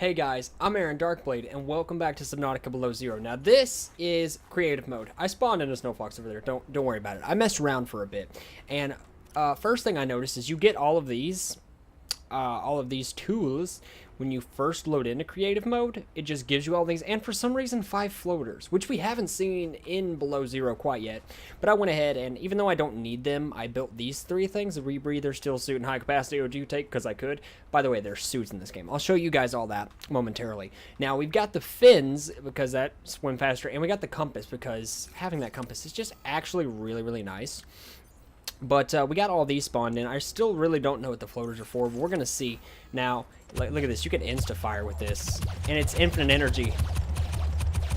Hey guys, I'm Aaron Darkblade, and welcome back to Subnautica Below Zero. Now this is creative mode. I spawned in a snowfox over there. Don't worry about it. I messed around for a bit, and first thing I noticed is you get all of these tools when you first load into creative mode. It just gives you all these, and for some reason 5 floaters, which we haven't seen in Below Zero quite yet. But I went ahead, and even though I don't need them, I built these 3 things: a rebreather, still suit, and high capacity O2 tank, because I could. By the way, there's suits in this game. I'll show you guys all that momentarily. Now we've got the fins because that swim faster, and we got the compass because having that compass is just actually really nice. But we got all these spawned in. I still really don't know what the floaters are for, but we're going to see. Now, look at this. You can insta-fire with this, and it's infinite energy.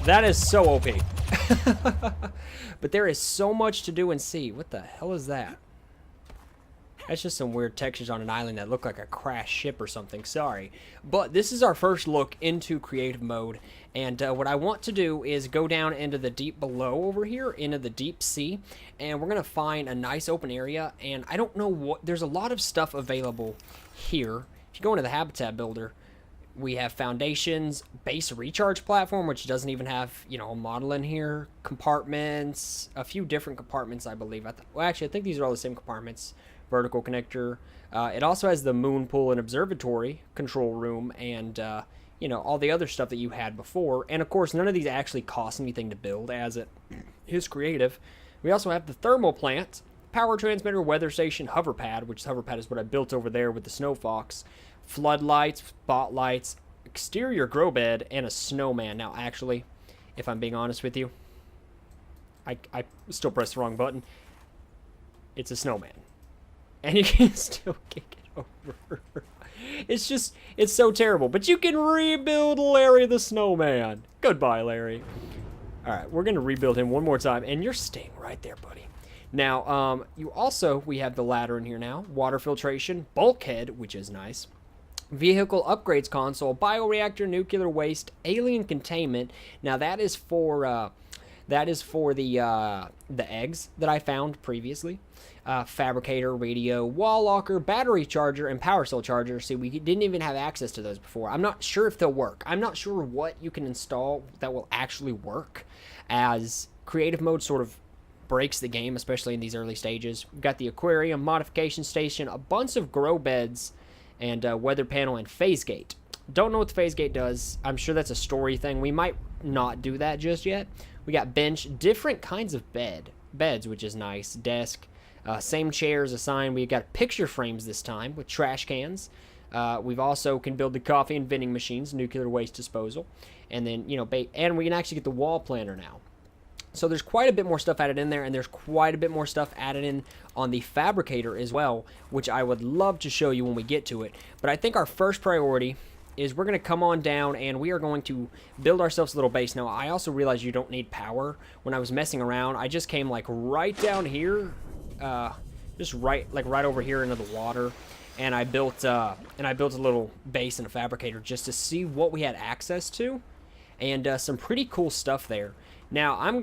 That is so OP. But there is so much to do and see. What the hell is that? That's just some weird textures on an island that look like a crashed ship or something. Sorry. But this is our first look into creative mode. And what I want to do is go down into the deep below over here, into the deep sea. And we're going to find a nice open area. And I don't know what... There's a lot of stuff available here. If you go into the habitat builder, we have foundations, base recharge platform, which doesn't even have, you know, a model in here. Compartments, a few different compartments, I believe. Well, actually, I think these are all the same compartments. Vertical connector. It also has the moon pool and observatory control room, and you know, all the other stuff that you had before. And of course, none of these actually cost anything to build, as it is creative. We also have the thermal plant, power transmitter, weather station, hover pad, which hover pad is what I built over there with the snow fox, floodlights, spotlights, exterior grow bed, and a snowman. Now, actually, if I'm being honest with you, I still pressed the wrong button. It's a snowman. And you can still kick it over. It's just, it's so terrible. But you can rebuild Larry the Snowman. Goodbye, Larry. Alright, we're going to rebuild him one more time. And you're staying right there, buddy. Now, we have the ladder in here now. Water filtration, bulkhead, which is nice. Vehicle upgrades console, bioreactor, nuclear waste, alien containment. Now, that is for the eggs that I found previously. Fabricator, radio, wall locker, battery charger, and power cell charger. See, we didn't even have access to those before. I'm not sure if they'll work. I'm not sure what you can install that will actually work, as creative mode sort of breaks the game, especially in these early stages. We've got the aquarium, modification station, a bunch of grow beds, and weather panel and phase gate. Don't know what the phase gate does. I'm sure that's a story thing. We might not do that just yet. We got bench, different kinds of beds, which is nice. Desk, same chairs assigned. We got picture frames this time with trash cans. We've also can build the coffee and vending machines, nuclear waste disposal, and then, you know, and we can actually get the wall planner now. So there's quite a bit more stuff added in there, and there's quite a bit more stuff added in on the fabricator as well, which I would love to show you when we get to it. But I think our first priority is we're going to come on down, and we are going to build ourselves a little base. Now, I also realized you don't need power. When I was messing around, I just came like right down here, just right over here into the water, and I built a little base and a fabricator just to see what we had access to, and some pretty cool stuff there. Now,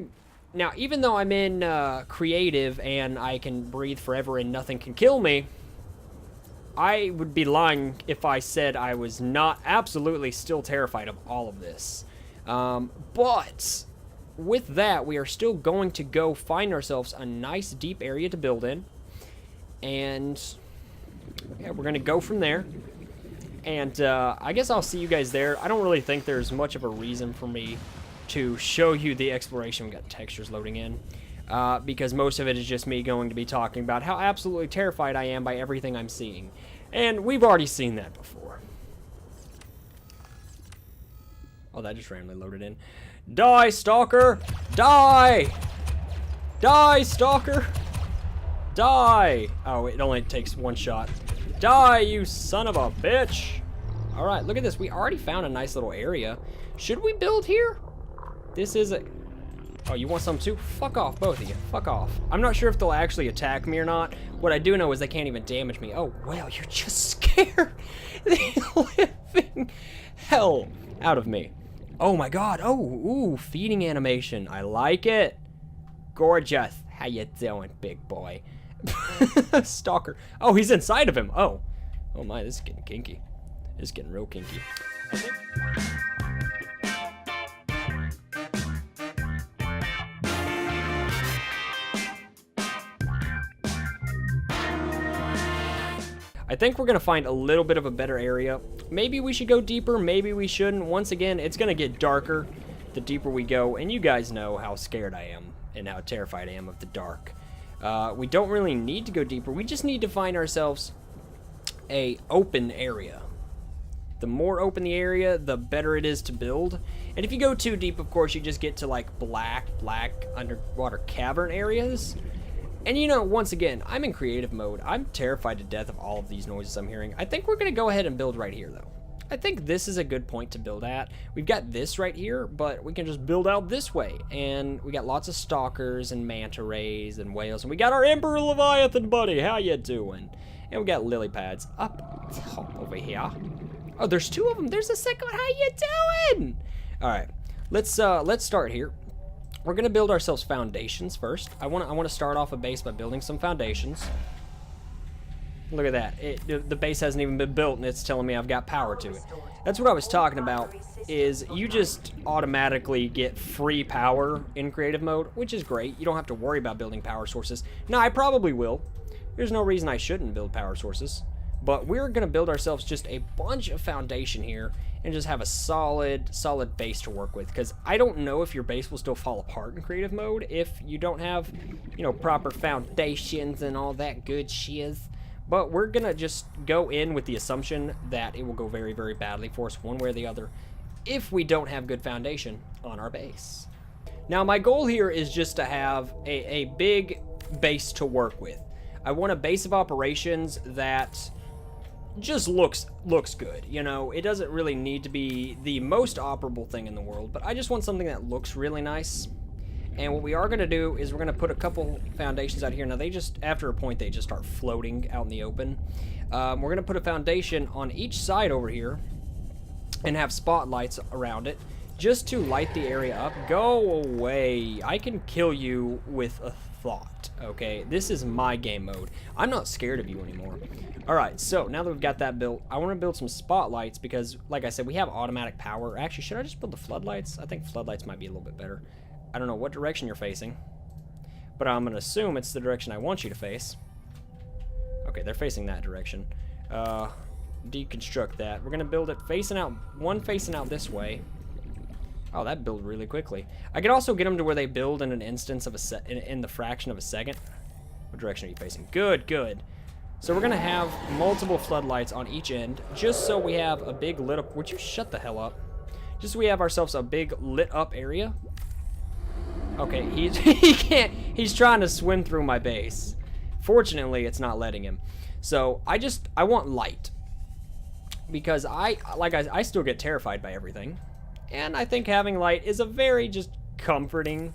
even though I'm in creative and I can breathe forever and nothing can kill me, I would be lying if I said I was not absolutely still terrified of all of this. But with that, we are still going to go find ourselves a nice deep area to build in. And yeah, we're going to go from there. And I guess I'll see you guys there. I don't really think there's much of a reason for me to show you the exploration. We got textures loading in. Because most of it is just me going to be talking about how absolutely terrified I am by everything I'm seeing. And we've already seen that before. Oh, that just randomly loaded in. Die, stalker! Die! Die, stalker! Die! Oh, it only takes one shot. Die, you son of a bitch! Alright, look at this. We already found a nice little area. Should we build here? This is a... Oh, you want some too? Fuck off, both of you. Fuck off. I'm not sure if they'll actually attack me or not. What I do know is they can't even damage me. Oh, well, you're just scared the living hell out of me. Oh my god. Oh, ooh, feeding animation. I like it. Gorgeous. How you doing, big boy? Stalker. Oh, he's inside of him. Oh. Oh my, this is getting kinky. This is getting real kinky. I think we're going to find a little bit of a better area. Maybe we should go deeper, maybe we shouldn't. Once again, it's going to get darker the deeper we go, and you guys know how scared I am and how terrified I am of the dark. We don't really need to go deeper. We just need to find ourselves a open area. The more open the area, the better it is to build. And if you go too deep, of course, you just get to like black underwater cavern areas. And you know, once again, I'm in creative mode. I'm terrified to death of all of these noises I'm hearing. I think we're going to go ahead and build right here, though. I think this is a good point to build at. We've got this right here, but we can just build out this way. And we got lots of stalkers and manta rays and whales. And we got our Emperor Leviathan, buddy. How you doing? And we got lily pads up top over here. Oh, there's two of them. There's a second one. How you doing? All right, let's start here. We're gonna build ourselves foundations first. I want to start off a base by building some foundations. Look at that. The base hasn't even been built, and it's telling me I've got power to it. That's what I was talking about. Is you just automatically get free power in creative mode, which is great. You don't have to worry about building power sources. Now, I probably will. There's no reason I shouldn't build power sources. But we're going to build ourselves just a bunch of foundation here and just have a solid base to work with. Because I don't know if your base will still fall apart in creative mode if you don't have, you know, proper foundations and all that good shiz. But we're going to just go in with the assumption that it will go very, very badly for us one way or the other if we don't have good foundation on our base. Now, my goal here is just to have a big base to work with. I want a base of operations that just looks good. You know, it doesn't really need to be the most operable thing in the world, but I just want something that looks really nice. And what we are going to do is we're going to put a couple foundations out here. Now, they just, after a point, they just start floating out in the open. We're going to put a foundation on each side over here and have spotlights around it just to light the area up. Go away. I can kill you with a thought, okay? This is my game mode. I'm not scared of you anymore. All right, so now that we've got that built, I want to build some spotlights because, like I said, we have automatic power. Actually, should I just build the floodlights? I think floodlights might be a little bit better. I don't know what direction you're facing, but I'm going to assume it's the direction I want you to face. Okay, they're facing that direction. Deconstruct that. We're going to build it facing out, one facing out this way. Oh, that built really quickly. I could also get them to where they build in an instance of in the fraction of a second. What direction are you facing? Good, good. So we're gonna have multiple floodlights on each end, just so we have a big lit up. Would you shut the hell up? Just so we have ourselves a big lit up area. Okay, he can't. He's trying to swim through my base. Fortunately, it's not letting him. So I want light because I still get terrified by everything. And I think having light is a very just comforting.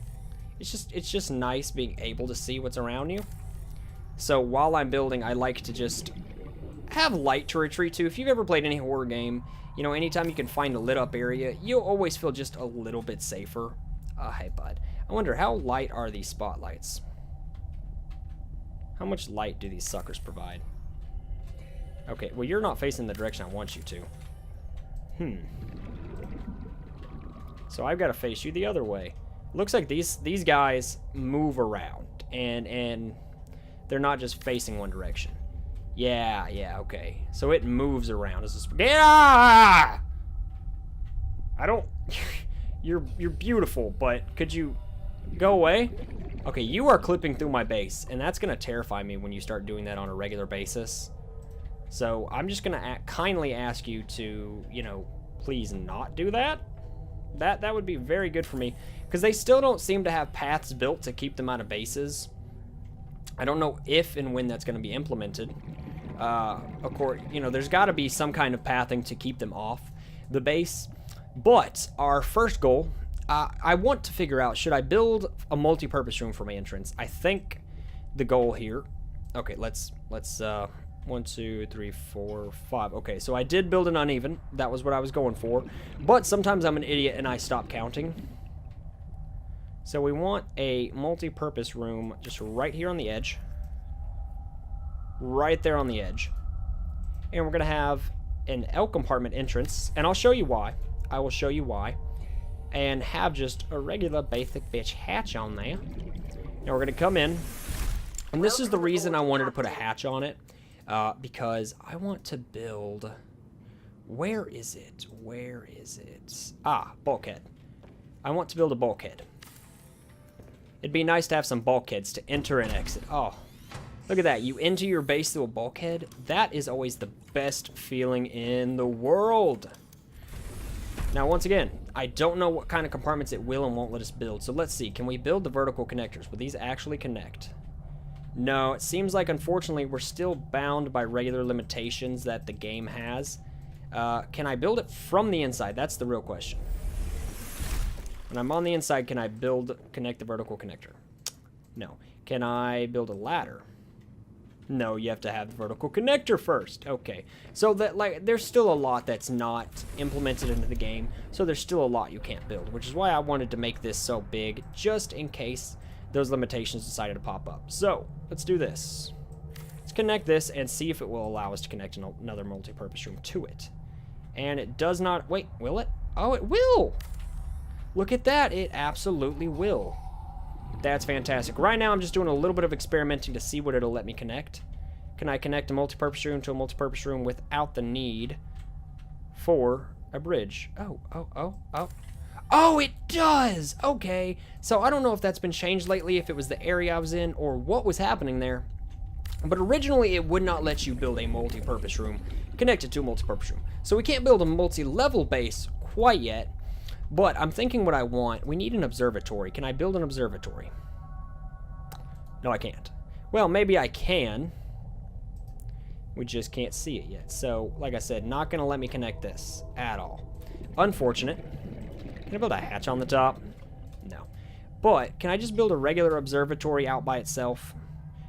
It's just nice being able to see what's around you. So while I'm building, I like to just have light to retreat to. If you've ever played any horror game, you know, anytime you can find a lit up area, you'll always feel just a little bit safer. Hey bud, I wonder how light are these spotlights? How much light do these suckers provide? Okay, well you're not facing the direction I want you to. So I've got to face you the other way. Looks like these guys move around and they're not just facing one direction. Yeah, okay. So it moves around as a I don't you're beautiful, but could you go away? Okay, you are clipping through my base, and that's going to terrify me when you start doing that on a regular basis. So I'm just going to kindly ask you to, you know, please not do that. That would be very good for me, because they still don't seem to have paths built to keep them out of bases. I don't know if and when that's going to be implemented. Of course, you know, there's got to be some kind of pathing to keep them off the base. But our first goal, I want to figure out, should I build a multi-purpose room for my entrance? I think the goal here, okay, let's 1, 2, 3, 4, 5. Okay, so I did build an uneven. That was what I was going for. But sometimes I'm an idiot and I stop counting. So we want a multi-purpose room just right here on the edge. Right there on the edge. And we're going to have an L compartment entrance. And I'll show you why. I will show you why. And have just a regular basic bitch hatch on there. Now we're going to come in. And this is the reason I wanted to put a hatch on it. because I want to build... Where is it? Where is it? Ah, bulkhead. I want to build a bulkhead. It'd be nice to have some bulkheads to enter and exit. Oh, look at that. You enter your base through a bulkhead. That is always the best feeling in the world. Now, once again, I don't know what kind of compartments it will and won't let us build. So let's see. Can we build the vertical connectors? Will these actually connect? No, it seems like, unfortunately, we're still bound by regular limitations that the game has. Can I build it from the inside? That's the real question. When I'm on the inside, can I connect the vertical connector? No. Can I build a ladder? No, you have to have the vertical connector first. Okay. So that, like, there's still a lot that's not implemented into the game. So there's still a lot you can't build, which is why I wanted to make this so big, just in case those limitations decided to pop up. So let's do this. Let's connect this and see if it will allow us to connect another multi-purpose room to it. And it does not... Wait, will it? Oh, it will! Look at that. It absolutely will. That's fantastic. Right now, I'm just doing a little bit of experimenting to see what it'll let me connect. Can I connect a multi-purpose room to a multi-purpose room without the need for a bridge? Oh, it does! Okay. So I don't know if that's been changed lately, if it was the area I was in, or what was happening there. But originally, it would not let you build a multi-purpose room connected to a multi-purpose room. So we can't build a multi-level base quite yet. But I'm thinking what I want. We need an observatory. Can I build an observatory? No, I can't. Well, maybe I can. We just can't see it yet. So, like I said, not going to let me connect this at all. Unfortunate. Can I build a hatch on the top? No. But, can I just build a regular observatory out by itself?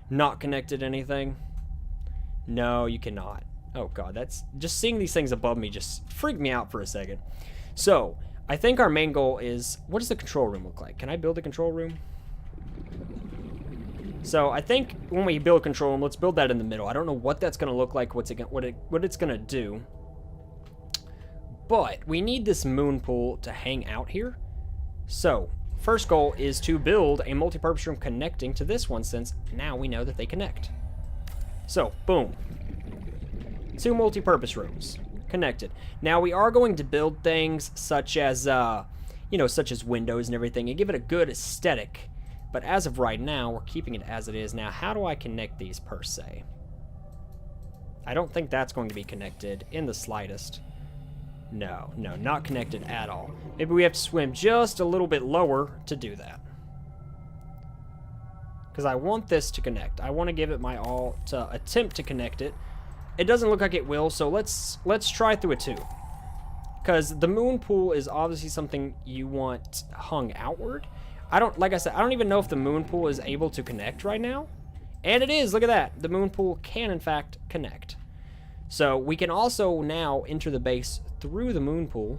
Not connected to anything? No, you cannot. Oh, God, that's... Just seeing these things above me just freaked me out for a second. So... I think our main goal is, what does the control room look like? Can I build a control room? So I think when we build a control room, let's build that in the middle. I don't know what that's going to look like, what it's going to do. But we need this moon pool to hang out here. So first goal is to build a multi-purpose room connecting to this one, since now we know that they connect. So boom. 2 multi-purpose rooms. Connected. Now we are going to build things such as such as windows and everything and give it a good aesthetic, but as of right now we're keeping it as it is. Now how do I connect these per se? I don't think that's going to be connected in the slightest. No, not connected at all. Maybe we have to swim just a little bit lower to do that, because I want this to connect. I want to give it my all to attempt to connect it. It doesn't look like it will, so let's try through it too. Because the moon pool is obviously something you want hung outward. Like I said, I don't even know if the moon pool is able to connect right now. And it is, look at that. The moon pool can in fact connect. So we can also now enter the base through the moon pool.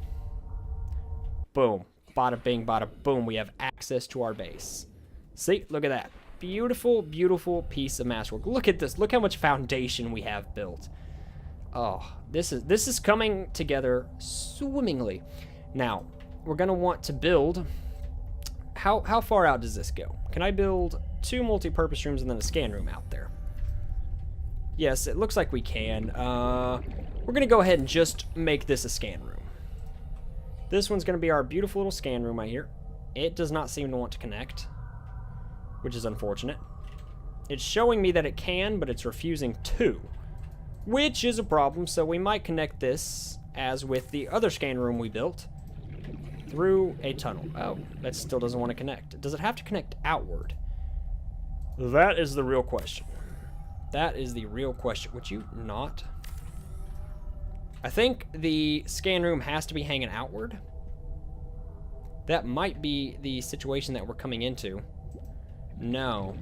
Boom. Bada bing, bada boom. We have access to our base. See, look at that. Beautiful, beautiful piece of masterwork. Look at this. Look how much foundation we have built. Oh, this is coming together swimmingly. Now, we're going to want to build... How far out does this go? Can I build 2 multi-purpose rooms and then a scan room out there? Yes, it looks like we can. We're going to go ahead and just make this a scan room. This one's going to be our beautiful little scan room right here. It does not seem to want to connect, which is unfortunate. It's showing me that it can, but it's refusing to, which is a problem. So we might connect this, as with the other scan room we built, through a tunnel. Oh, that still doesn't want to connect. Does it have to connect outward? That is the real question. That is the real question. Would you not? I think the scan room has to be hanging outward. That might be the situation that we're coming into. No,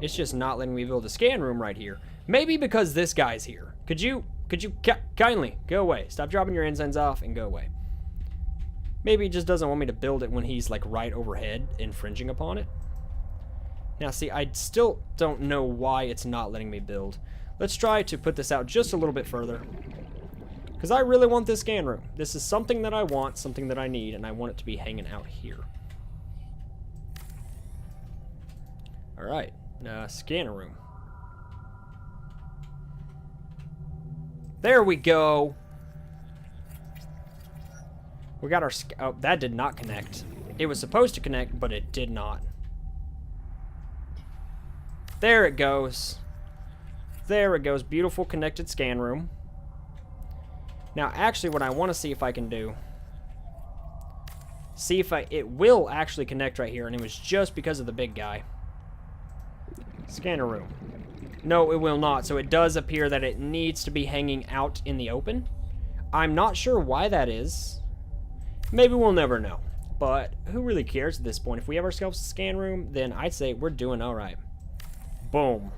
it's just not letting me build a scan room right here. Maybe because this guy's here. Could you kindly go away? Stop dropping your ensigns off and go away. Maybe he just doesn't want me to build it when he's like right overhead, infringing upon it. Now see, I still don't know why it's not letting me build. Let's try to put this out just a little bit further, because I really want this scan room. This is something that I want, something that I need, and I want it to be hanging out here. Alright, scanner room. There we go. We got our... Oh, that did not connect. It was supposed to connect, but it did not. There it goes. There it goes. Beautiful connected scan room. Now, actually, what I want to see if I can do... See if it will actually connect right here, and it was just because of the big guy. Scanner room. No, it will not. So it does appear that it needs to be hanging out in the open. I'm not sure why that is. Maybe we'll never know. But who really cares at this point? If we have ourselves a scan room, then I'd say we're doing all right. Boom.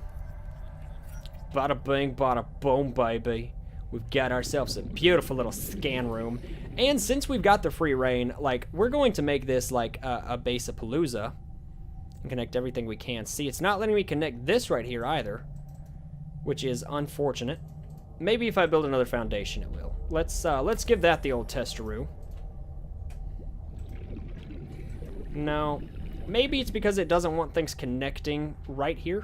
Bada bing, bada boom, baby. We've got ourselves a beautiful little scan room. And since we've got the free reign, like, we're going to make this like a base of Palooza and connect everything we can. See, it's not letting me connect this right here either, which is unfortunate. Maybe if I build another foundation, it will. Let's give that the old testaroo. No. Maybe it's because it doesn't want things connecting right here.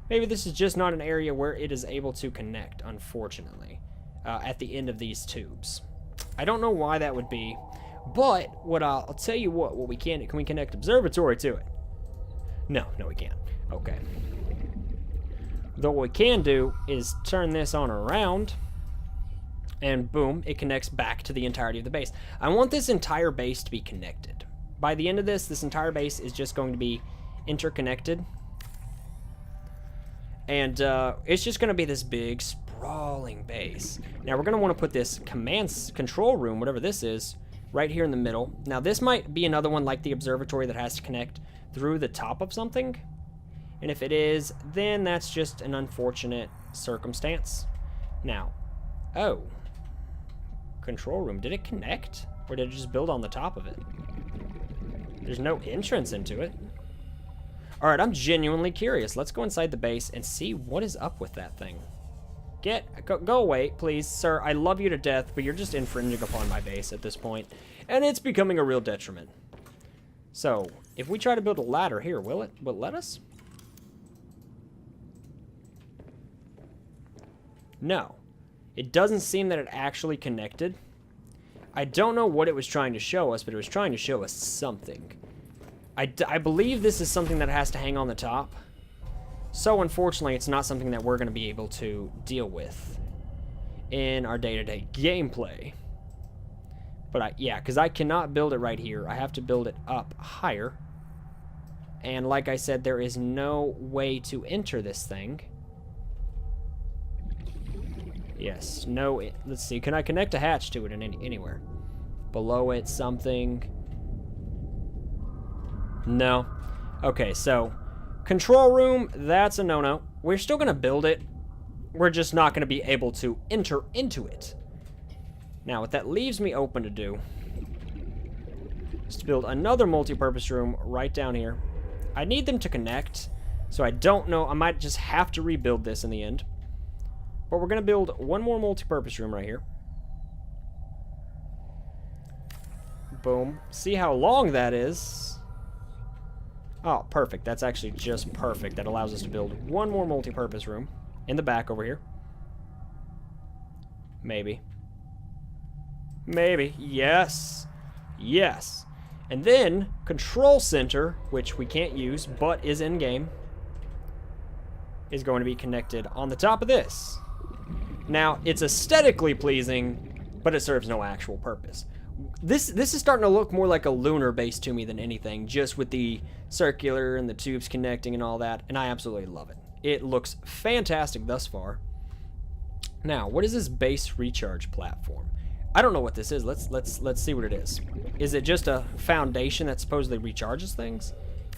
Maybe this is just not an area where it is able to connect, unfortunately, at the end of these tubes. I don't know why that would be, but what I'll tell you what we can we connect observatory to it? No, we can't. Okay. Though what we can do is turn this on around, and boom, it connects back to the entirety of the base. I want this entire base to be connected. By the end of this entire base is just going to be interconnected. And it's just going to be this big, sprawling base. Now, we're going to want to put this control room, whatever this is, right here in the middle. Now, this might be another one like the observatory that has to connect through the top of something. And if it is, then that's just an unfortunate circumstance. Now, oh. Control room. Did it connect? Or did it just build on the top of it? There's no entrance into it. Alright, I'm genuinely curious. Let's go inside the base and see what is up with that thing. Go away, please. Sir, I love you to death, but you're just infringing upon my base at this point. And it's becoming a real detriment. So, if we try to build a ladder here, will it let us? No. It doesn't seem that it actually connected. I don't know what it was trying to show us, but it was trying to show us something. I believe this is something that has to hang on the top. So, unfortunately, it's not something that we're going to be able to deal with in our day-to-day gameplay. But, yeah, because I cannot build it right here. I have to build it up higher. And like I said, there is no way to enter this thing. Yes, no, let's see. Can I connect a hatch to it in anywhere? Below it, something. No. Okay, so control room, that's a no-no. We're still going to build it. We're just not going to be able to enter into it. Now, what that leaves me open to do is to build another multi-purpose room right down here. I need them to connect, so I don't know. I might just have to rebuild this in the end. But we're going to build one more multi-purpose room right here. Boom. See how long that is. Oh, perfect. That's actually just perfect. That allows us to build one more multi-purpose room in the back over here. Maybe. Maybe. Yes. Yes. And then, control center, which we can't use, but is in-game, is going to be connected on the top of this. Now, it's aesthetically pleasing, but it serves no actual purpose. This is starting to look more like a lunar base to me than anything, just with the circular and the tubes connecting and all that, and I absolutely love it. It looks fantastic thus far. Now, what is this base recharge platform? I don't know what this is. Let's see what it is. Is it just a foundation that supposedly recharges things?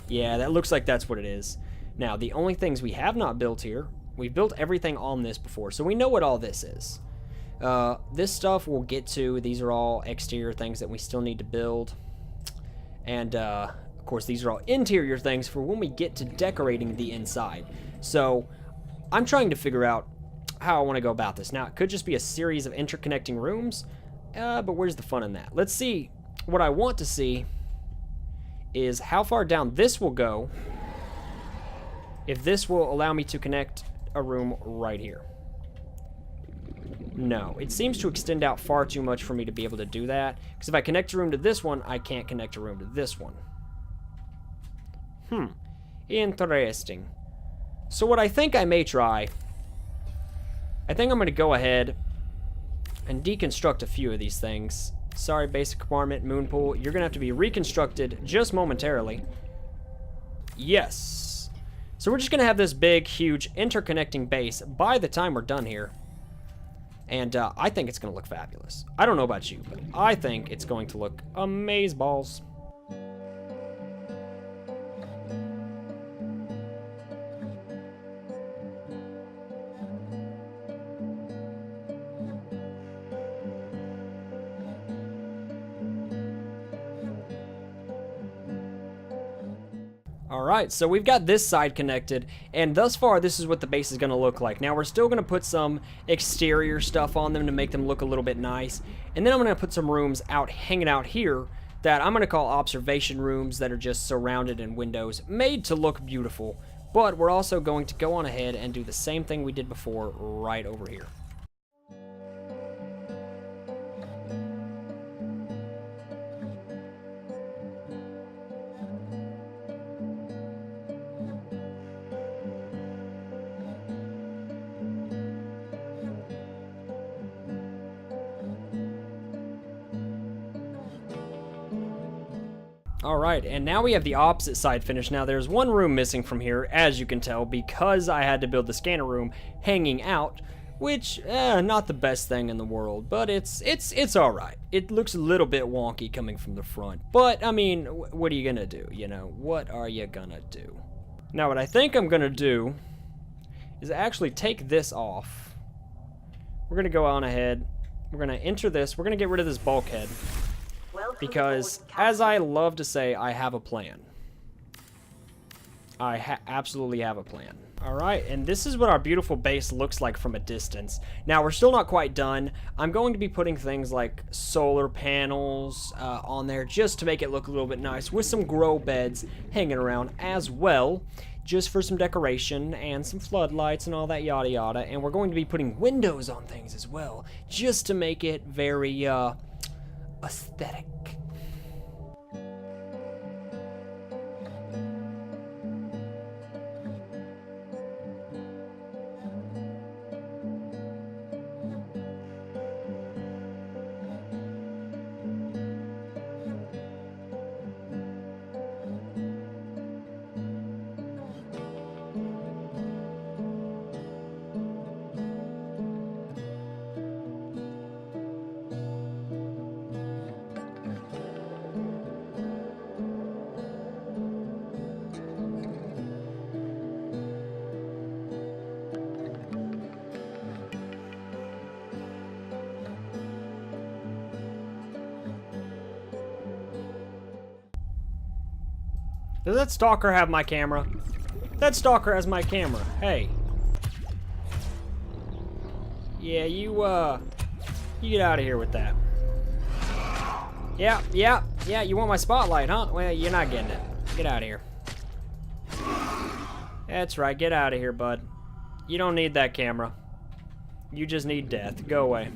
Yeah, that looks like that's what it is. Now, the only things we have not built here, we've built everything on this before, so we know what all this is. This stuff we'll get to. These are all exterior things that we still need to build. And, of course, these are all interior things for when we get to decorating the inside. So, I'm trying to figure out how I want to go about this. Now, it could just be a series of interconnecting rooms, but where's the fun in that? Let's see. What I want to see is how far down this will go if this will allow me to connect a room right here. No, it seems to extend out far too much for me to be able to do that. Because if I connect a room to this one, I can't connect a room to this one. Interesting. So what I think I may try, I think I'm going to go ahead and deconstruct a few of these things. Sorry, basic compartment, moon pool. You're going to have to be reconstructed just momentarily. Yes. So we're just going to have this big, huge, interconnecting base by the time we're done here. And I think it's going to look fabulous. I don't know about you, but I think it's going to look amazeballs. Alright, so we've got this side connected, and thus far this is what the base is going to look like. Now we're still going to put some exterior stuff on them to make them look a little bit nice, and then I'm going to put some rooms out hanging out here that I'm going to call observation rooms that are just surrounded in windows, made to look beautiful, but we're also going to go on ahead and do the same thing we did before right over here. Alright, and now we have the opposite side finished. Now there's one room missing from here, as you can tell, because I had to build the scanner room hanging out, which, not the best thing in the world, but it's alright. It looks a little bit wonky coming from the front, but, I mean, what are you gonna do, you know? What are you gonna do? Now what I think I'm gonna do is actually take this off. We're gonna go on ahead, we're gonna enter this, we're gonna get rid of this bulkhead. Because, as I love to say, I have a plan. I absolutely have a plan. Alright, and this is what our beautiful base looks like from a distance. Now, we're still not quite done. I'm going to be putting things like solar panels on there just to make it look a little bit nice, with some grow beds hanging around as well, just for some decoration and some floodlights and all that yada yada. And we're going to be putting windows on things as well, just to make it very, aesthetic. Does that stalker have my camera? That stalker has my camera. Hey. Yeah, you get out of here with that. Yeah, you want my spotlight, huh? Well, you're not getting it. Get out of here. That's right, get out of here, bud. You don't need that camera. You just need death. Go away.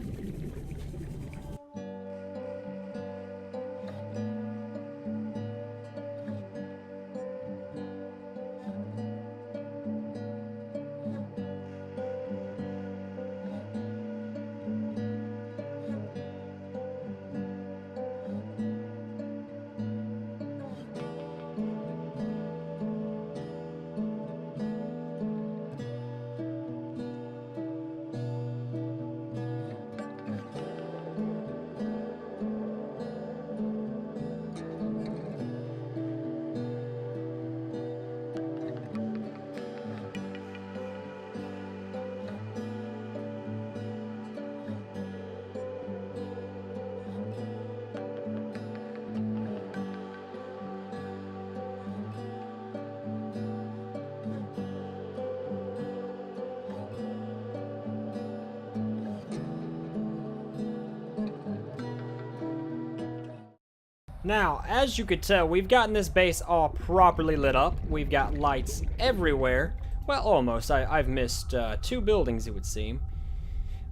Now, as you could tell, we've gotten this base all properly lit up. We've got lights everywhere. Well, almost. I've missed 2 buildings, it would seem.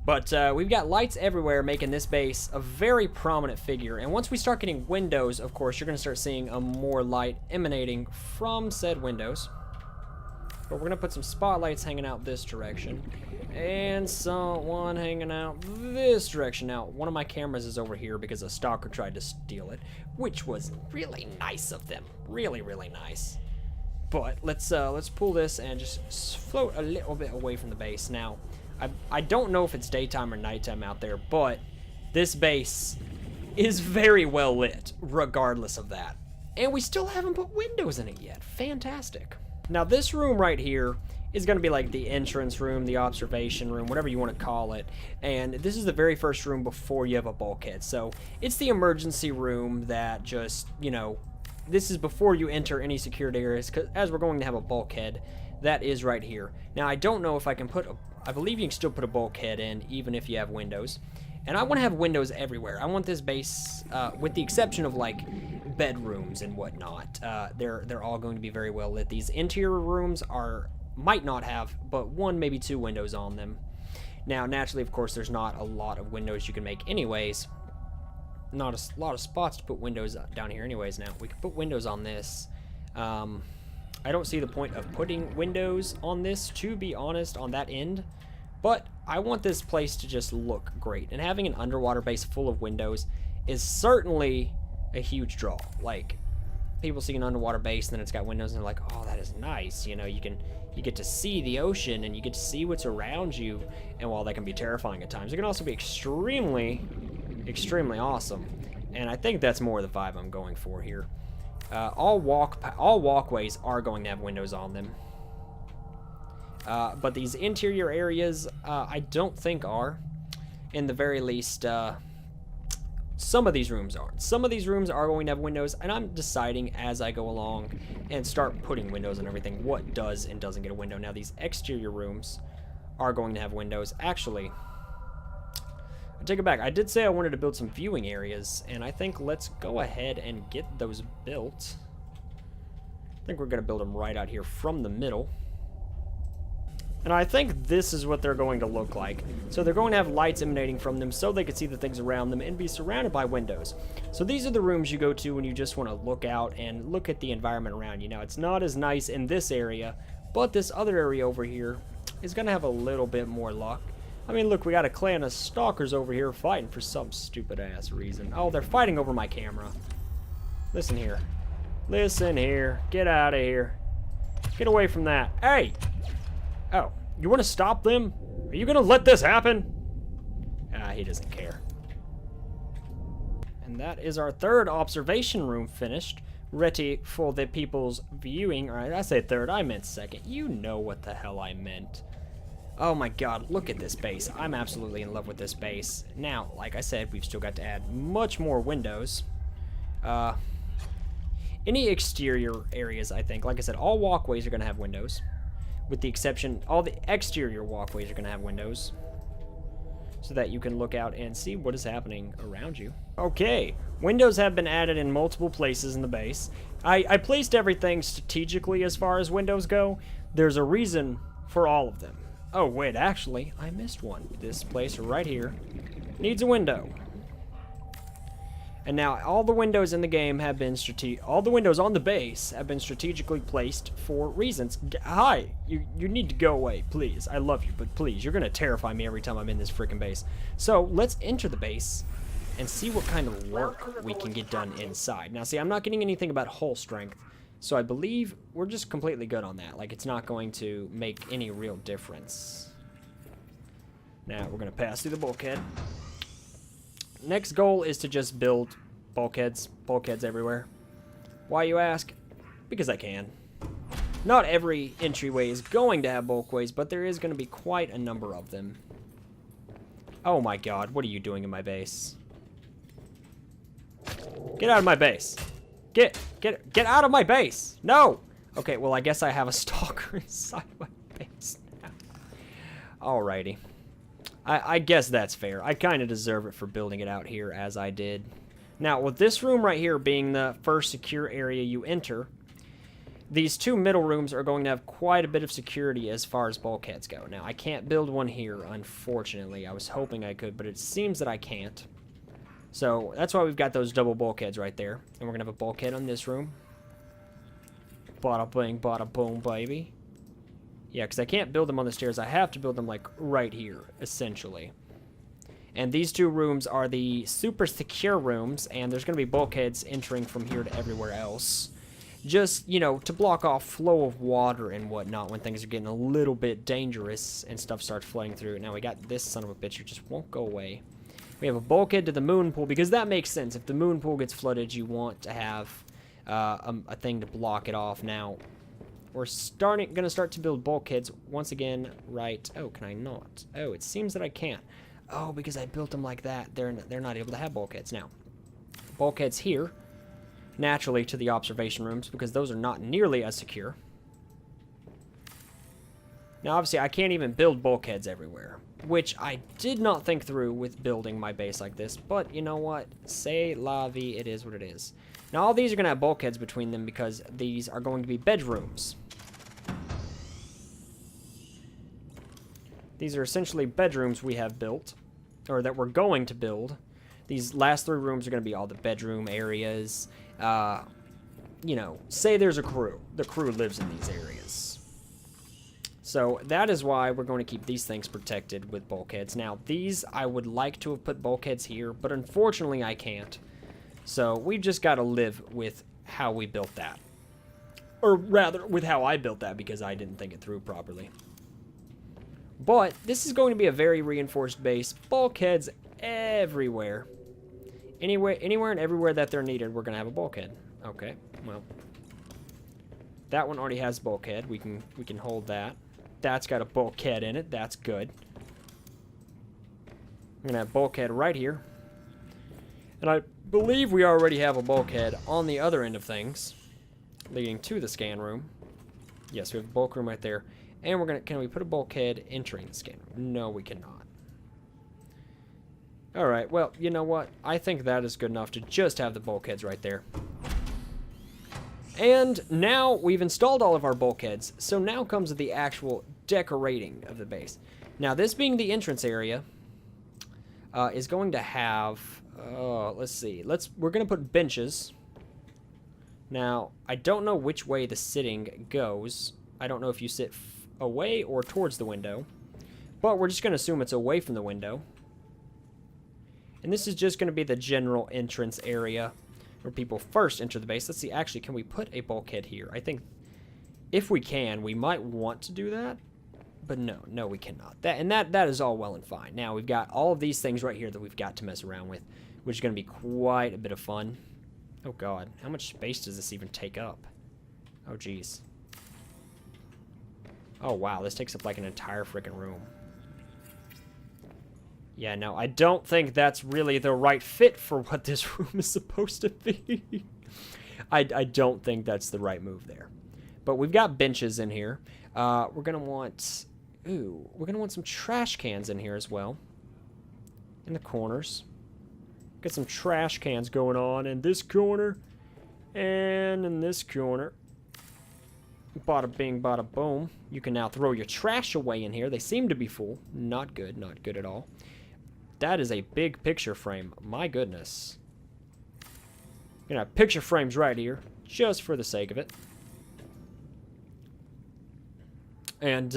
But we've got lights everywhere, making this base a very prominent figure. And once we start getting windows, of course, you're going to start seeing a more light emanating from said windows. But we're going to put some spotlights hanging out this direction. And one hanging out this direction. Now, one of my cameras is over here because a stalker tried to steal it, which was really nice of them. Really, really nice. But let's pull this and just float a little bit away from the base. Now, I don't know if it's daytime or nighttime out there, but this base is very well lit, regardless of that. And we still haven't put windows in it yet. Fantastic. Now, this room right here is going to be like the entrance room, the observation room, whatever you want to call it. And this is the very first room before you have a bulkhead. So it's the emergency room that just, you know, this is before you enter any secured areas, because as we're going to have a bulkhead, that is right here. Now, I don't know if I can put I believe you can still put a bulkhead in even if you have windows. And I want to have windows everywhere. I want this base, with the exception of like bedrooms and whatnot, they're all going to be very well lit. These interior rooms might not have but one, maybe two windows on them. Now, naturally, of course, there's not a lot of windows you can make anyways. Not a lot of spots to put windows down here anyways. Now, we can put windows on this. I don't see the point of putting windows on this, to be honest, on that end. But I want this place to just look great. And having an underwater base full of windows is certainly a huge draw. Like, people see an underwater base and then it's got windows and they're like, oh, that is nice. You know, you get to see the ocean and you get to see what's around you. And while that can be terrifying at times, it can also be extremely, extremely awesome. And I think that's more the vibe I'm going for here. All walkways are going to have windows on them. But these interior areas, I don't think are. In the very least, some of these rooms aren't. Some of these rooms are going to have windows, and I'm deciding as I go along and start putting windows and everything what does and doesn't get a window. Now, these exterior rooms are going to have windows. Actually, I take it back. I did say I wanted to build some viewing areas, and I think let's go ahead and get those built. I think we're going to build them right out here from the middle. And I think this is what they're going to look like. So they're going to have lights emanating from them so they can see the things around them and be surrounded by windows. So these are the rooms you go to when you just want to look out and look at the environment around you. Now, it's not as nice in this area, but this other area over here is going to have a little bit more luck. I mean, look, we got a clan of stalkers over here fighting for some stupid-ass reason. Oh, they're fighting over my camera. Listen here. Listen here. Get out of here. Get away from that. Hey! Oh, you want to stop them? Are you going to let this happen? Ah, he doesn't care. And that is our third observation room finished. Ready for the people's viewing. Alright, I said third, I meant second. You know what the hell I meant. Oh my god, look at this base. I'm absolutely in love with this base. Now, like I said, we've still got to add much more windows. Any exterior areas, I think. Like I said, all walkways are going to have windows. With the exception, all the exterior walkways are going to have windows. So that you can look out and see what is happening around you. Okay, windows have been added in multiple places in the base. I placed everything strategically as far as windows go. There's a reason for all of them. Oh, wait, actually, I missed one. This place right here needs a window. And now all the windows in the game have been all the windows on the base have been strategically placed for reasons. Hi, you need to go away, please. I love you, but please, you're gonna terrify me every time I'm in this freaking base. So let's enter the base and see what kind of work we can get done inside. Now, see, I'm not getting anything about hull strength, so I believe we're just completely good on that. Like, it's not going to make any real difference. Now we're gonna pass through the bulkhead. Next goal is to just build bulkheads everywhere. Why, you ask? Because I can. Not every entryway is going to have bulkways, but there is going to be quite a number of them. Oh my god, what are you doing in my base? Get out of my base. Get out of my base. No. Okay, well, I guess I have a stalker inside my base now. Alrighty. I guess that's fair. I kind of deserve it for building it out here as I did. Now, with this room right here being the first secure area you enter, These two middle rooms are going to have quite a bit of security as far as bulkheads go. Now, I can't build one here, unfortunately. I was hoping I could, but it seems that I can't. So, that's why we've got those double bulkheads right there. And we're going to have a bulkhead on this room. Bada bing, bada boom, baby. Yeah, because I can't build them on the stairs. I have to build them, like, right here, essentially. And these two rooms are the super secure rooms, and there's going to be bulkheads entering from here to everywhere else. Just, you know, to block off flow of water and whatnot when things are getting a little bit dangerous and stuff starts flooding through. Now, we got this son of a bitch who just won't go away. We have a bulkhead to the moon pool, because that makes sense. If the moon pool gets flooded, you want to have a thing to block it off. Now, we're going to start to build bulkheads once again, right? Oh, can I not? Oh, it seems that I can't. Oh, because I built them like that, they're not able to have bulkheads. Now, bulkheads here, naturally to the observation rooms, because those are not nearly as secure. Now, obviously, I can't even build bulkheads everywhere, which I did not think through with building my base like this, but you know what? C'est la vie, it is what it is. Now, all these are going to have bulkheads between them because these are going to be bedrooms. These are essentially bedrooms we have built, or that we're going to build. These last three rooms are going to be all the bedroom areas. You know, say there's a crew. The crew lives in these areas. So that is why we're going to keep these things protected with bulkheads. Now, these, I would like to have put bulkheads here, but unfortunately I can't. So we've just got to live with how we built that. Or rather, with how I built that, because I didn't think it through properly. But this is going to be a very reinforced base. Bulkheads everywhere. Anywhere and everywhere that they're needed, we're going to have a bulkhead. Okay, well. That one already has bulkhead. We can hold that. That's got a bulkhead in it. That's good. I'm going to have bulkhead right here. And I believe we already have a bulkhead on the other end of things, leading to the scan room. Yes, we have a bulk room right there. And we're going to, can we put a bulkhead entering the scan room? No, we cannot. Alright, well, you know what? I think that is good enough to just have the bulkheads right there. And now we've installed all of our bulkheads, so now comes the actual decorating of the base. Now, this being the entrance area, is going to have, let's see, we're going to put benches. Now, I don't know which way the sitting goes. I don't know if you sit away or towards the window, but we're just going to assume it's away from the window. And this is just going to be the general entrance area where people first enter the base. Let's see, actually, can we put a bulkhead here? I think if we can, we might want to do that, but no, we cannot. That is all well and fine. Now, we've got all of these things right here that we've got to mess around with, which is going to be quite a bit of fun. Oh, God, how much space does this even take up? Oh, geez. Oh, wow, this takes up like an entire freaking room. Yeah, no, I don't think that's really the right fit for what this room is supposed to be. I don't think that's the right move there. But we've got benches in here. We're going to want... Ooh, we're going to want some trash cans in here as well. In the corners. Got some trash cans going on in this corner. And in this corner. Bada bing, bada boom. You can now throw your trash away in here. They seem to be full. Not good, not good at all. That is a big picture frame. My goodness. Gonna have picture frames right here, just for the sake of it. And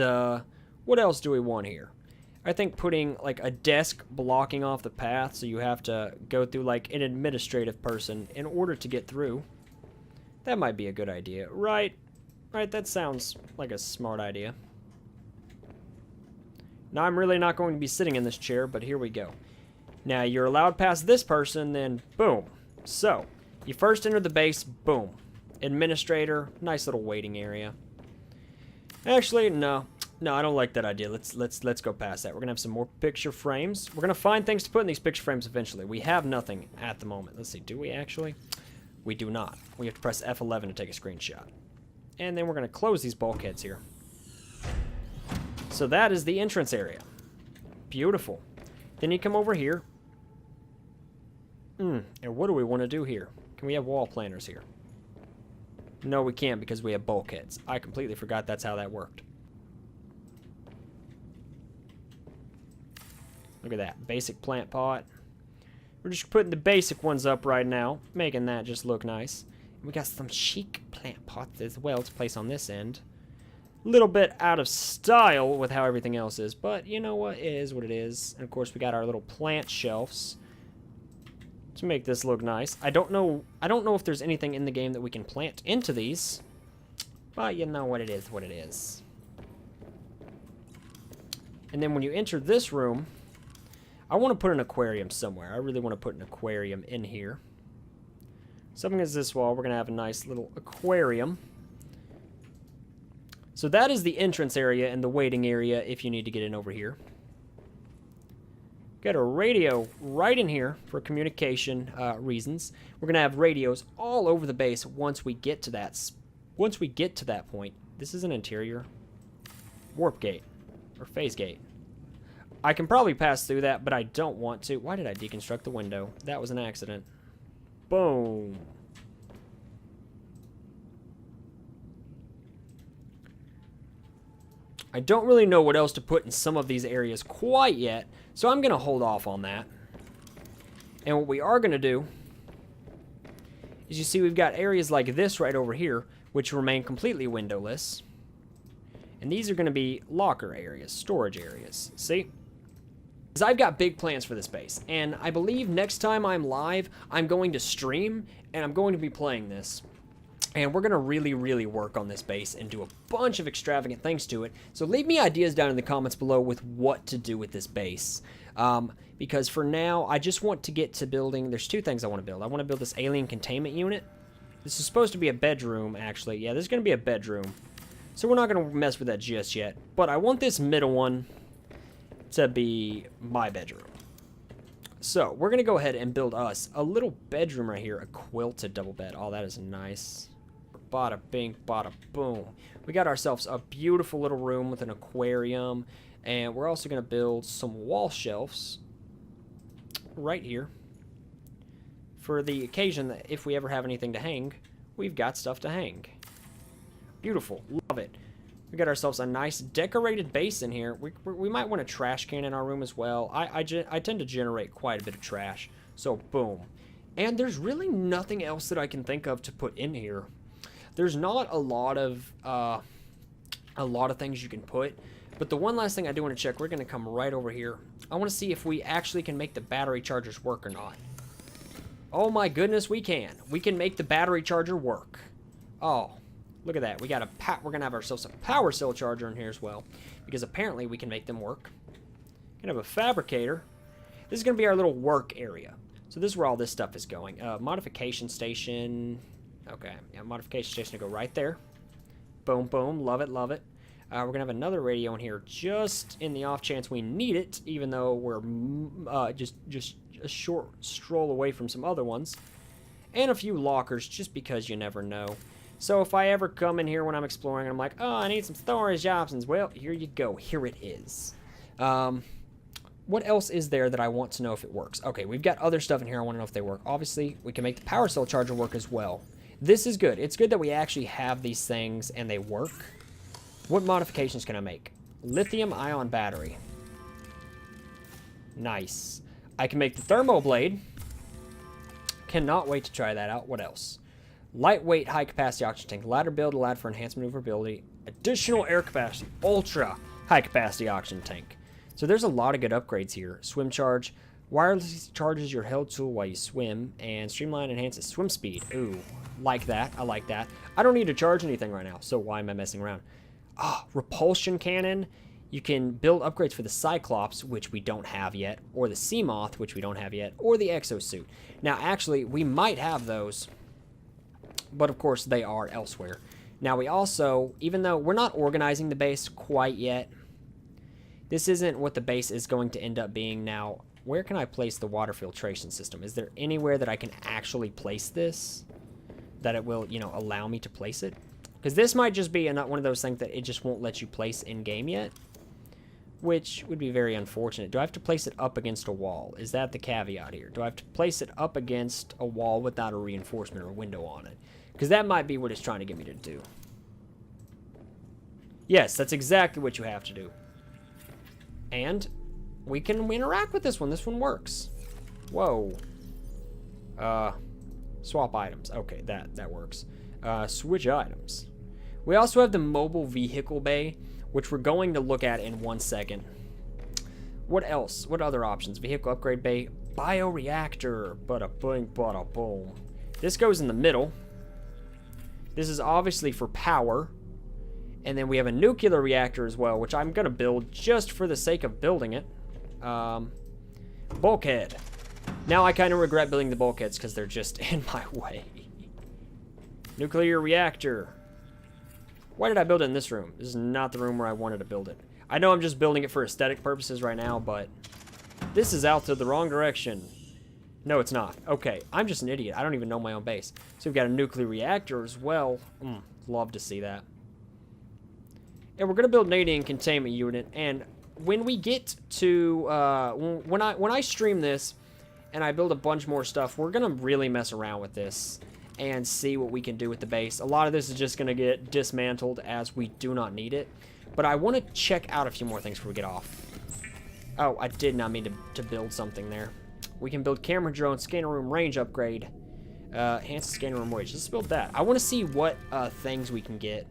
what else do we want here? I think putting like a desk blocking off the path, so you have to go through like an administrative person in order to get through. That might be a good idea, right? Right, that sounds like a smart idea. Now, I'm really not going to be sitting in this chair, but here we go. Now, you're allowed past this person, then boom. So, you first enter the base, boom. Administrator, nice little waiting area. Actually, no, I don't like that idea. Let's go past that. We're gonna have some more picture frames. We're gonna find things to put in these picture frames eventually. We have nothing at the moment. Let's see, do we actually? We do not. We have to press F11 to take a screenshot. And then we're gonna close these bulkheads here. So that is the entrance area. Beautiful. Then you come over here. And what do we want to do here? Can we have wall planners here? No, we can't because we have bulkheads. I completely forgot that's how that worked. Look at that. Basic plant pot. We're just putting the basic ones up right now, making that just look nice. We got some chic plant pots as well to place on this end. A little bit out of style with how everything else is, but you know what? It is what it is. And of course, we got our little plant shelves to make this look nice. I don't know if there's anything in the game that we can plant into these, but you know what it is, what it is. And then when you enter this room, I want to put an aquarium somewhere. I really want to put an aquarium in here. Something as this wall, we're going to have a nice little aquarium. So that is the entrance area and the waiting area if you need to get in over here. Got a radio right in here for communication reasons. We're going to have radios all over the base once we get to that point. This is an interior warp gate or phase gate. I can probably pass through that, but I don't want to. Why did I deconstruct the window? That was an accident. Boom. I don't really know what else to put in some of these areas quite yet, so I'm going to hold off on that. And what we are going to do is, you see, we've got areas like this right over here, which remain completely windowless. And these are going to be locker areas, storage areas. See? Because I've got big plans for this base, and I believe next time I'm live, I'm going to stream, and I'm going to be playing this. And we're going to really, really work on this base and do a bunch of extravagant things to it. So leave me ideas down in the comments below with what to do with this base. Because for now, I just want to get to building... There's two things I want to build. I want to build this alien containment unit. This is supposed to be a bedroom, actually. Yeah, this is going to be a bedroom. So we're not going to mess with that just yet. But I want this middle one to be my bedroom. So we're going to go ahead and build us a little bedroom right here. A quilted double bed. Oh, that is nice. Bada bing, bada boom. We got ourselves a beautiful little room with an aquarium. And we're also going to build some wall shelves right here for the occasion that if we ever have anything to hang, we've got stuff to hang. Beautiful. Love it. We got ourselves a nice decorated base in here. We might want a trash can in our room as well. I tend to generate quite a bit of trash. So, boom. And there's really nothing else that I can think of to put in here. There's not a lot of things you can put. But the one last thing I do want to check, we're going to come right over here. I want to see if we actually can make the battery chargers work or not. Oh my goodness, we can. We can make the battery charger work. Oh, look at that. We're going to have ourselves a power cell charger in here as well. Because apparently we can make them work. We're going to have a fabricator. This is going to be our little work area. So this is where all this stuff is going. Modification station. Okay, yeah, modification station to go right there. Boom, boom. Love it, love it. We're going to have another radio in here just in the off chance we need it, even though we're just a short stroll away from some other ones. And a few lockers, just because you never know. So if I ever come in here when I'm exploring and I'm like, oh, I need some storage options, well, here you go. Here it is. What else is there that I want to know if it works? Okay, we've got other stuff in here I want to know if they work. Obviously, we can make the power cell charger work as well. This is good. It's good that we actually have these things and they work. What modifications can I make? Lithium-ion battery. Nice. I can make the thermo blade. Cannot wait to try that out. What else? Lightweight, high-capacity oxygen tank. Ladder build allowed for enhanced maneuverability. Additional air capacity. Ultra high-capacity oxygen tank. So there's a lot of good upgrades here. Swim charge. Wirelessly charges your held tool while you swim. And streamline enhances swim speed. Ooh, like that. I like that. I don't need to charge anything right now, so why am I messing around? Ah, repulsion cannon. You can build upgrades for the Cyclops, which we don't have yet, or the Seamoth, which we don't have yet, or the Exosuit. Now, actually, we might have those, but of course they are elsewhere. Now, we also, even though we're not organizing the base quite yet, this isn't what the base is going to end up being. Now, where can I place the water filtration system? Is there anywhere that I can actually place this, that it will, you know, allow me to place it? Because this might just be not one of those things that it just won't let you place in-game yet. which would be very unfortunate. Do I have to place it up against a wall? Is that the caveat here? Do I have to place it up against a wall without a reinforcement or a window on it? Because that might be what it's trying to get me to do. Yes, that's exactly what you have to do. And we can interact with this one. This one works. Whoa. Swap items. Okay, that works. Switch items. We also have the mobile vehicle bay, which we're going to look at in 1 second. What else? What other options? Vehicle upgrade bay. Bioreactor. Bada boom, bada boom. This goes in the middle. This is obviously for power. And then we have a nuclear reactor as well, which I'm going to build just for the sake of building it. Bulkhead. Now I kind of regret building the bulkheads because they're just in my way. Nuclear reactor. Why did I build it in this room? This is not the room where I wanted to build it. I know I'm just building it for aesthetic purposes right now, but this is out to the wrong direction. No, it's not. Okay, I'm just an idiot. I don't even know my own base. So we've got a nuclear reactor as well. Love to see that. And we're going to build an alien containment unit. And when we get to, when I stream this and I build a bunch more stuff, we're going to really mess around with this and see what we can do with the base. A lot of this is just going to get dismantled as we do not need it. But I want to check out a few more things before we get off. Oh, I did not mean to build something there. We can build camera drone, scanner room range upgrade, enhance the scanner room range. Let's build that. I want to see what things we can get,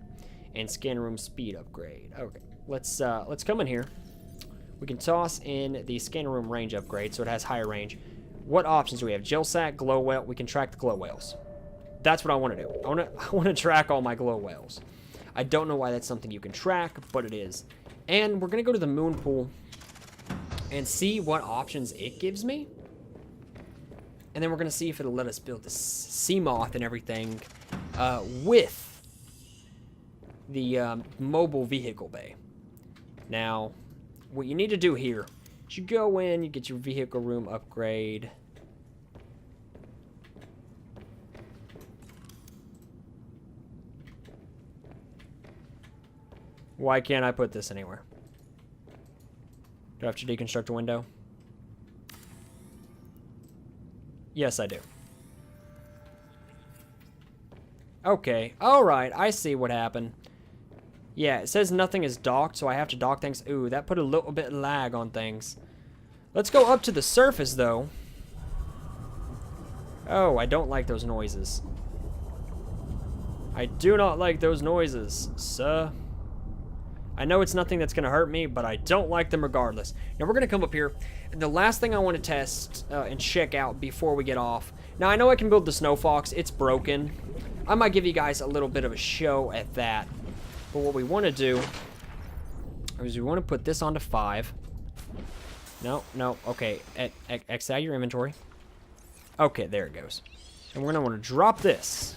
and scanner room speed upgrade. Okay, let's come in here. We can toss in the scanner room range upgrade, so it has higher range. What options do we have? Gel sack, glow whale. We can track the glow whales. That's what I want to do. I want to track all my glow whales. I don't know why that's something you can track, but it is. And we're gonna go to the moon pool and see what options it gives me. And then we're gonna see if it'll let us build the sea moth and everything with the mobile vehicle bay. Now, what you need to do here is you go in, you get your vehicle room upgrade. Why can't I put this anywhere? Do I have to deconstruct a window? Yes, I do. Okay, alright, I see what happened. Yeah, it says nothing is docked, so I have to dock things. Ooh, that put a little bit of lag on things. Let's go up to the surface, though. Oh, I don't like those noises. I do not like those noises, sir. I know it's nothing that's going to hurt me, but I don't like them regardless. Now, we're going to come up here. The last thing I want to test and check out before we get off. Now, I know I can build the Snow Fox. It's broken. I might give you guys a little bit of a show at that. But what we want to do is we want to put this onto 5. No. Okay. X out your inventory. Okay, there it goes. And we're going to want to drop this.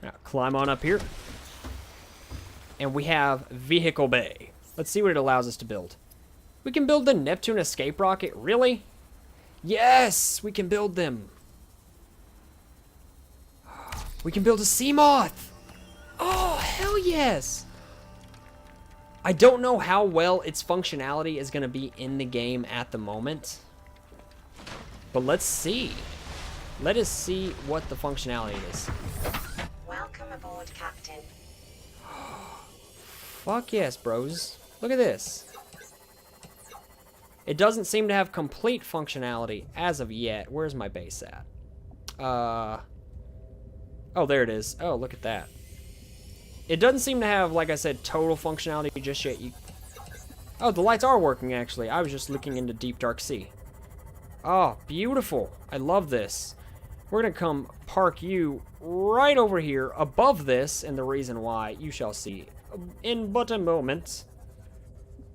Now, climb on up here. And we have Vehicle Bay. Let's see what it allows us to build. We can build the Neptune escape rocket. Really? Yes! We can build them. We can build a sea moth. Oh, hell yes! I don't know how well its functionality is going to be in the game at the moment. But let's see. Let us see what the functionality is. Welcome aboard, Captain. Fuck yes, bros. Look at this. It doesn't seem to have complete functionality as of yet. Where's my base at? Oh, there it is. Oh, look at that. It doesn't seem to have, like I said, total functionality just yet. Oh, the lights are working, actually. I was just looking into Deep Dark Sea. Oh, beautiful. I love this. We're going to come park you right over here above this, and the reason why you shall see in but a moment.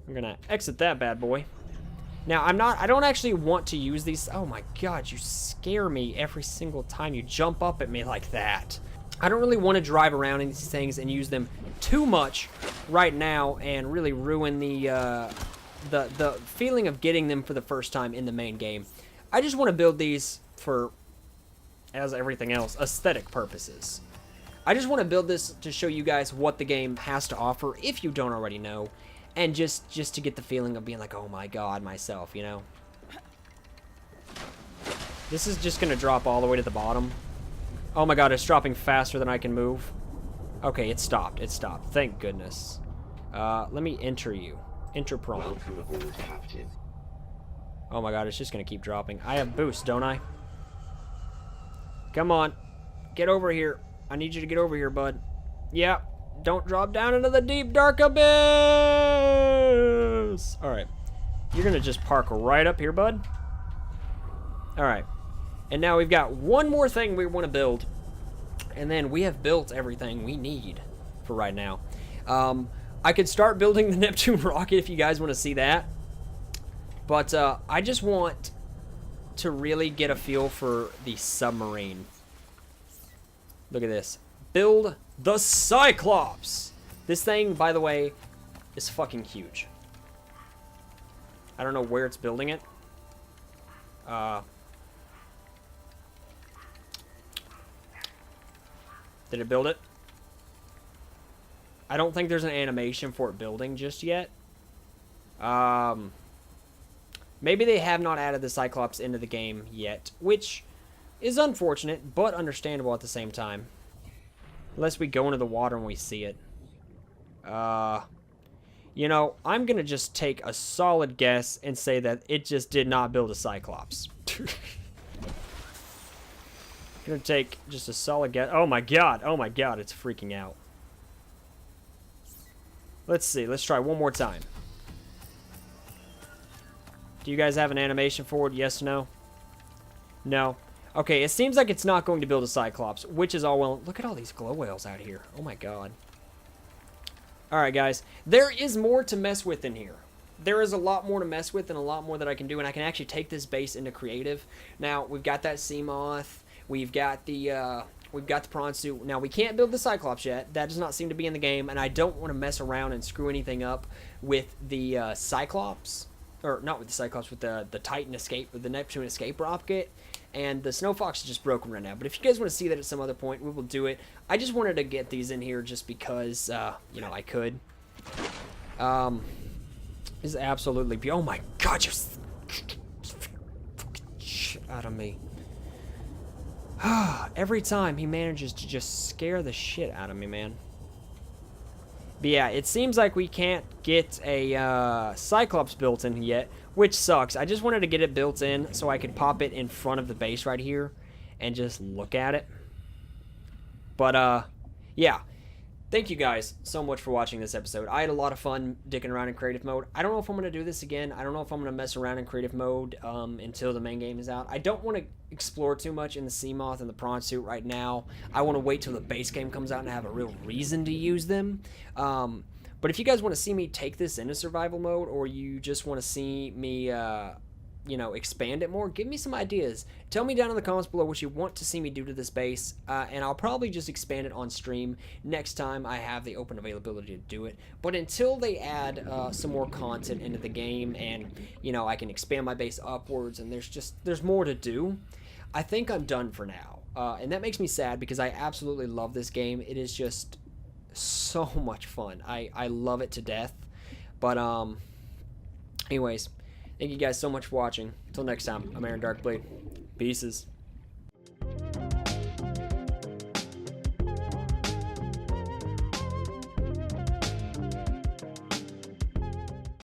I'm gonna exit that bad boy. Now, I don't actually want to use these. Oh my god, you scare me every single time you jump up at me like that. I don't really want to drive around in these things and use them too much right now and really ruin the feeling of getting them for the first time in the main game. I just want to build these for, as everything else, aesthetic purposes. I just want to build this to show you guys what the game has to offer, if you don't already know. and just to get the feeling of being like, oh my god, myself, you know. This is just gonna drop all the way to the bottom. Oh my god, it's dropping faster than I can move. Okay, it stopped. It stopped. Thank goodness. Let me enter you. Enter prompt. Welcome aboard, Captain. Oh my god, it's just gonna keep dropping. I have boost, don't I? Come on. Get over here. I need you to get over here, bud. Yeah. Don't drop down into the deep, dark abyss! Alright. You're gonna just park right up here, bud. Alright. And now we've got one more thing we want to build. And then we have built everything we need for right now. I could start building the Neptune rocket if you guys want to see that. But I just want to really get a feel for the submarine. Look at this. Build the Cyclops! This thing, by the way, is fucking huge. I don't know where it's building it. Did it build it? I don't think there's an animation for it building just yet. Maybe they have not added the Cyclops into the game yet, which is unfortunate, but understandable at the same time. Unless we go into the water and we see it. You know, I'm going to just take a solid guess and say that it just did not build a Cyclops. Gonna take just a solid guess. Oh my god, it's freaking out. Let's see, let's try one more time. Do you guys have an animation for it? Yes, no? No. Okay, it seems like it's not going to build a Cyclops, which is all well. Look at all these glow whales out here. Oh my god. Alright, guys. There is more to mess with in here. There is a lot more to mess with and a lot more that I can do, and I can actually take this base into creative. Now, we've got that sea moth. We've got the prawn suit. Now, we can't build the Cyclops yet. That does not seem to be in the game, and I don't want to mess around and screw anything up with the Cyclops. Or, not with the Cyclops, with the Titan escape, with the Neptune escape rocket. And the Snow Fox is just broken right now. But if you guys want to see that at some other point, we will do it. I just wanted to get these in here just because, you know, I could. This is absolutely beautiful. Oh my god, you're shit out of me. Every time he manages to just scare the shit out of me, man. But yeah, it seems like we can't get a Cyclops built in yet, which sucks. I just wanted to get it built in so I could pop it in front of the base right here and just look at it. But yeah. Thank you guys so much for watching this episode. I had a lot of fun dicking around in creative mode. I don't know if I'm going to do this again. I don't know if I'm going to mess around in creative mode until the main game is out. I don't want to explore too much in the sea moth and the prawn suit right now. I want to wait till the base game comes out and have a real reason to use them. But if you guys want to see me take this into survival mode, or you just want to see me you know, expand it more, give me some ideas. Tell me down in the comments below what you want to see me do to this base, and I'll probably just expand it on stream next time I have the open availability to do it. But until they add some more content into the game, and you know, I can expand my base upwards, and there's more to do, I think I'm done for now. And that makes me sad because I absolutely love this game. It is just so much fun. I love it to death. But anyways, thank you guys so much for watching. Until next time, I'm Aaron Darkblade. Peaces.